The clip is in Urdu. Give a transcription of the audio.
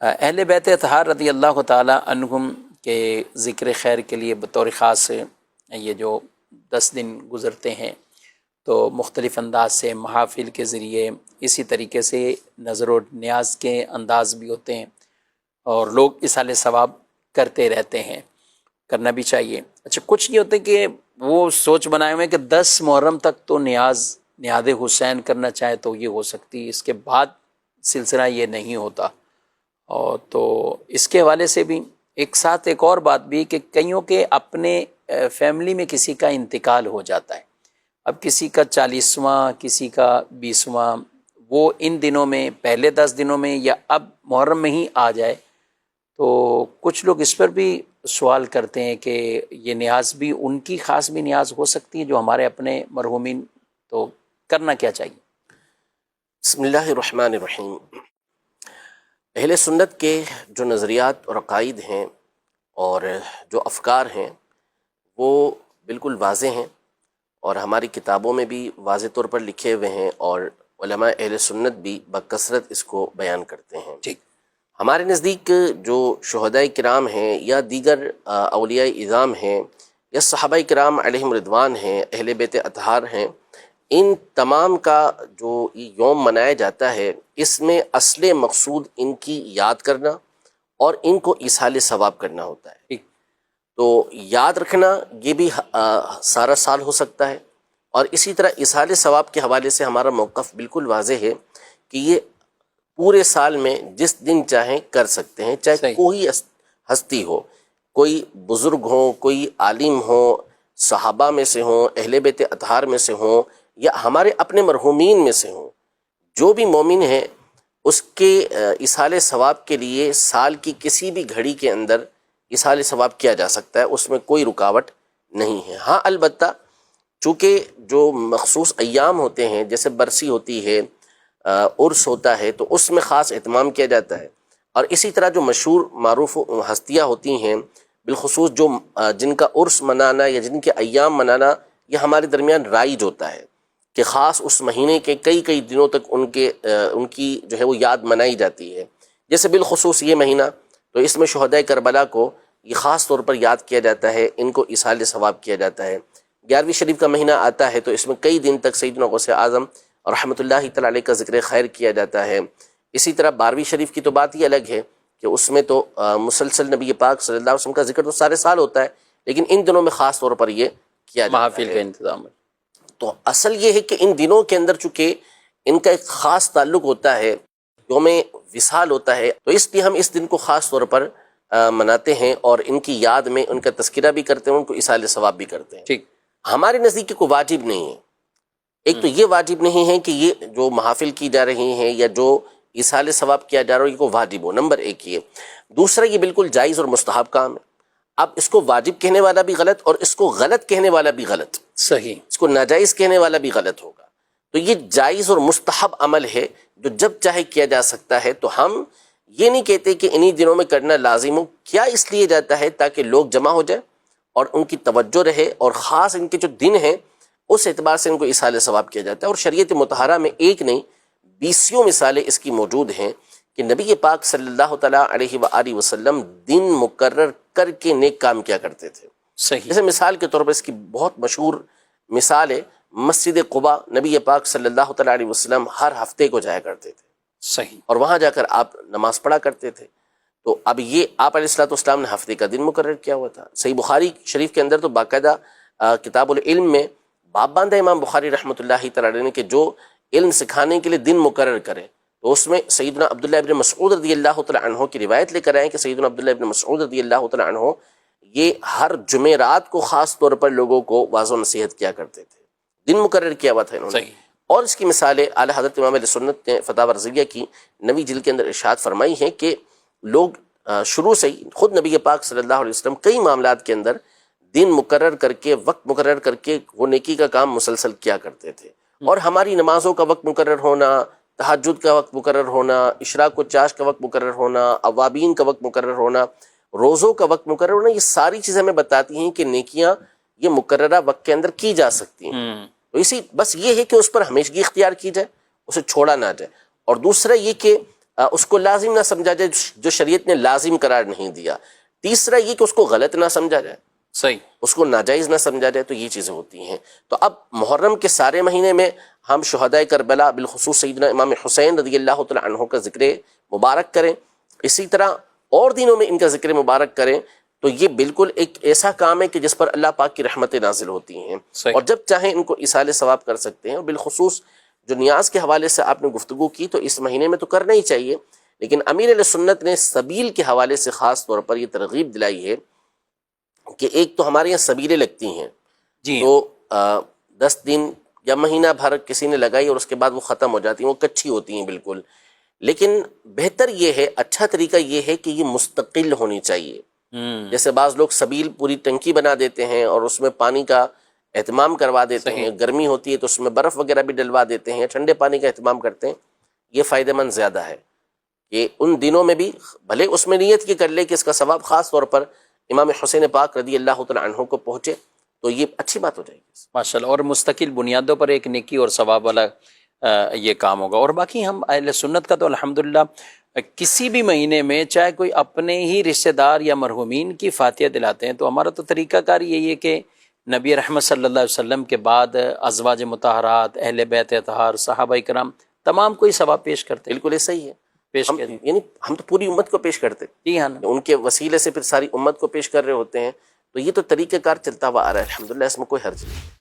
اہل بیت اطہار رضی اللہ تعالی عنہم کے ذکر خیر کے لیے بطور خاص یہ جو 10 دن گزرتے ہیں تو مختلف انداز سے محافل کے ذریعے اسی طریقے سے نظر و نیاز کے انداز بھی ہوتے ہیں اور لوگ اصال ثواب کرتے رہتے ہیں، کرنا بھی چاہیے۔ اچھا، کچھ یہ ہوتے ہیں کہ وہ سوچ بنائے ہوئے ہیں کہ 10 محرم تک تو نیاز حسین کرنا چاہے تو یہ ہو سکتی، اس کے بعد سلسلہ یہ نہیں ہوتا۔ اور تو اس کے حوالے سے بھی ایک ساتھ ایک اور بات بھی کہ کئیوں کے اپنے فیملی میں کسی کا انتقال ہو جاتا ہے، اب کسی کا 40واں، کسی کا 20واں، وہ ان دنوں میں پہلے 10 دنوں میں یا اب محرم میں ہی آ جائے، تو کچھ لوگ اس پر بھی سوال کرتے ہیں کہ یہ نیاز بھی ان کی خاص بھی نیاز ہو سکتی ہے جو ہمارے اپنے مرحومین، تو کرنا کیا چاہیے؟ بسم اللہ الرحمن الرحیم۔ اہل سنت کے جو نظریات اور عقائد ہیں اور جو افکار ہیں وہ بالکل واضح ہیں اور ہماری کتابوں میں بھی واضح طور پر لکھے ہوئے ہیں، اور علماء اہل سنت بھی بکثرت اس کو بیان کرتے ہیں۔ ٹھیک، ہمارے نزدیک جو شہداء کرام ہیں یا دیگر اولیاء اعظام ہیں یا صحابہ کرام علیہم رضوان ہیں، اہل بیت اطہار ہیں، ان تمام کا جو یوم منایا جاتا ہے اس میں اصل مقصود ان کی یاد کرنا اور ان کو ایصال ثواب کرنا ہوتا ہے۔ ٹھیک، تو یاد رکھنا یہ بھی سارا سال ہو سکتا ہے، اور اسی طرح ایصال ثواب کے حوالے سے ہمارا موقف بالکل واضح ہے کہ یہ پورے سال میں جس دن چاہیں کر سکتے ہیں، چاہے صحیح، کوئی ہستی ہو، کوئی بزرگ ہوں، کوئی عالم ہو، صحابہ میں سے ہوں، اہل بیت اطہار میں سے ہوں، یا ہمارے اپنے مرحومین میں سے ہوں، جو بھی مومن ہے اس کے ایصال ثواب کے لیے سال کی کسی بھی گھڑی کے اندر ایصال ثواب کیا جا سکتا ہے، اس میں کوئی رکاوٹ نہیں ہے۔ ہاں البتہ چونکہ جو مخصوص ایام ہوتے ہیں، جیسے برسی ہوتی ہے، عرس ہوتا ہے، تو اس میں خاص اہتمام کیا جاتا ہے، اور اسی طرح جو مشہور معروف ہستیاں ہوتی ہیں، بالخصوص جو جن کا عرس منانا یا جن کے ایام منانا یہ ہمارے درمیان رائج ہوتا ہے کہ خاص اس مہینے کے کئی دنوں تک ان کی جو ہے وہ یاد منائی جاتی ہے۔ جیسے بالخصوص یہ مہینہ، تو اس میں شہداء کربلا کو یہ خاص طور پر یاد کیا جاتا ہے، ان کو ایصال ثواب کیا جاتا ہے۔ 11ویں شریف کا مہینہ آتا ہے تو اس میں کئی دن تک سیدنا غوث اعظم رحمۃ اللہ تعالی علیہ کا ذکر خیر کیا جاتا ہے۔ اسی طرح 12ویں شریف کی تو بات ہی الگ ہے کہ اس میں تو مسلسل نبی پاک صلی اللہ علیہ وسلم کا ذکر تو سارے سال ہوتا ہے، لیکن ان دنوں میں خاص طور پر یہ کیا جاتا محافل ہے۔ کا انتظام ہے۔ تو اصل یہ ہے کہ ان دنوں کے اندر چونکہ ان کا ایک خاص تعلق ہوتا ہے، یوم وصال ہوتا ہے، تو اس لیے ہم اس دن کو خاص طور پر مناتے ہیں اور ان کی یاد میں ان کا تذکرہ بھی کرتے ہیں، ان کو ایصال ثواب بھی کرتے ہیں۔ ٹھیک، ہمارے نزدیک کوئی واجب نہیں ہے۔ ایک تو یہ واجب نہیں ہے کہ یہ جو محافل کی جا رہی ہیں یا جو ایصال ثواب کیا جا رہا ہے یہ کو واجب ہو، نمبر 1 یہ۔ دوسرا، یہ بالکل جائز اور مستحب کام ہے۔ اب اس کو واجب کہنے والا بھی غلط اور اس کو غلط کہنے والا بھی غلط، صحیح، اس کو ناجائز کہنے والا بھی غلط ہوگا۔ تو یہ جائز اور مستحب عمل ہے جو جب چاہے کیا جا سکتا ہے۔ تو ہم یہ نہیں کہتے کہ انہی دنوں میں کرنا لازم ہو، کیا اس لیے جاتا ہے تاکہ لوگ جمع ہو جائیں اور ان کی توجہ رہے، اور خاص ان کے جو دن ہیں اس اعتبار سے ان کو ایصال ثواب کیا جاتا ہے۔ اور شریعت مطہرہ میں ایک نہیں 20 مثالیں اس کی موجود ہیں کہ نبی پاک صلی اللہ تعالیٰ علیہ وآلہ وسلم دن مقرر کر کے نیک کام کیا کرتے تھے۔ صحیح، جیسے مثال کے طور پر اس کی بہت مشہور مثال ہے مسجد قباء، نبی پاک صلی اللہ تعالیٰ علیہ وسلم ہر ہفتے کو جایا کرتے تھے صحیح، اور وہاں جا کر آپ نماز پڑھا کرتے تھے۔ تو اب یہ آپ علیہ الصلوۃ والسلام نے ہفتے کا دن مقرر کیا ہوا تھا۔ صحیح بخاری شریف کے اندر تو باقاعدہ کتاب العلم میں باب باندھا امام بخاری رحمۃ اللہ تعالیٰ علیہ نے کہ جو علم سکھانے کے لیے دن مقرر کرے، تو اس میں سیدنا عبداللہ ابن مسعود رضی اللہ تعالیٰ عنہ کی روایت لے کر آئے کہ سیدنا عبداللہ ابن مسعود رضی اللہ تعالیٰ عنہ یہ ہر جمعرات کو خاص طور پر لوگوں کو واعظ و نصیحت کیا کرتے تھے، دن مقرر کیا ہوا تھا انہوں نے۔ صحیح، اور اس کی مثالیں اعلیٰ حضرت امام علیہ سنت نے فتاوی رضویہ کی 9ویں جلد کے اندر ارشاد فرمائی ہیں کہ لوگ شروع سے ہی خود نبی پاک صلی اللہ علیہ وسلم کئی معاملات کے اندر دن مقرر کر کے، وقت مقرر کر کے وہ نیکی کا کام مسلسل کیا کرتے تھے۔ اور ہماری نمازوں کا وقت مقرر ہونا، تہجد کا وقت مقرر ہونا، اشراق و چاش کا وقت مقرر ہونا، اوابین کا وقت مقرر ہونا، روزوں کا وقت مقرر ہونا، یہ ساری چیزیں ہمیں بتاتی ہیں کہ نیکیاں یہ مقررہ وقت کے اندر کی جا سکتی ہیں۔ تو اسی بس یہ ہے کہ اس پر ہمیشگی اختیار کی جائے، اسے چھوڑا نہ جائے۔ اور دوسرا یہ کہ اس کو لازم نہ سمجھا جائے جو شریعت نے لازم قرار نہیں دیا. تیسرا یہ کہ اس کو غلط نہ سمجھا جائے, صحیح, اس کو ناجائز نہ سمجھا جائے. تو یہ چیزیں ہوتی ہیں. تو اب محرم کے سارے مہینے میں ہم شہدائے کربلا بالخصوص سیدنا امام حسین رضی اللہ تعالی عنہ کا ذکر مبارک کریں, اسی طرح اور دنوں میں ان کا ذکر مبارک کریں. تو یہ بالکل ایک ایسا کام ہے کہ جس پر اللہ پاک کی رحمتیں نازل ہوتی ہیں, صحیح. اور جب چاہیں ان کو ایصال ثواب کر سکتے ہیں. اور بالخصوص جو نیاز کے حوالے سے آپ نے گفتگو کی تو اس مہینے میں تو کرنا ہی چاہیے, لیکن امیر علیہ سنت نے سبیل کے حوالے سے خاص طور پر یہ ترغیب دلائی ہے کہ ایک تو ہمارے یہاں سبیلیں لگتی ہیں, جی, تو 10 دن یا مہینہ بھر کسی نے لگائی اور اس کے بعد وہ ختم ہو جاتی ہیں, وہ کچی ہوتی ہیں بالکل. لیکن بہتر یہ ہے, اچھا طریقہ یہ ہے کہ یہ مستقل ہونی چاہیے. جیسے بعض لوگ سبیل پوری ٹنکی بنا دیتے ہیں اور اس میں پانی کا اہتمام کروا دیتے ہیں, گرمی ہوتی ہے تو اس میں برف وغیرہ بھی ڈلوا دیتے ہیں, ٹھنڈے پانی کا اہتمام کرتے ہیں. یہ فائدہ مند زیادہ ہے کہ ان دنوں میں بھی بھلے اس میں نیت یہ کر لے کہ اس کا ثواب خاص طور پر امام حسین پاک رضی اللہ تعالی عنہ کو پہنچے, تو یہ اچھی بات ہو جائے گی ماشاء اللہ, اور مستقل بنیادوں پر ایک نیکی اور ثواب والا یہ کام ہوگا. اور باقی ہم اہل سنت کا تو الحمدللہ کسی بھی مہینے میں چاہے کوئی اپنے ہی رشتہ دار یا مرحومین کی فاتحہ دلاتے ہیں, تو ہمارا تو طریقہ کار یہی ہے کہ نبی رحمت صلی اللہ علیہ وسلم کے بعد ازواج مطہرات, اہل بیت اطہار, صحابہ کرام تمام کو ہی ثواب پیش کرتے ہیں. بالکل ایسا ہی ہے, پیش کرتے ہیں. یعنی ہم تو پوری امت کو پیش کرتے, جی ہاں, ان کے وسیلے سے پھر ساری امت کو پیش کر رہے ہوتے ہیں. تو یہ تو طریقہ کار چلتا ہوا آ رہا ہے, الحمدللہ اس میں کوئی حرج نہیں.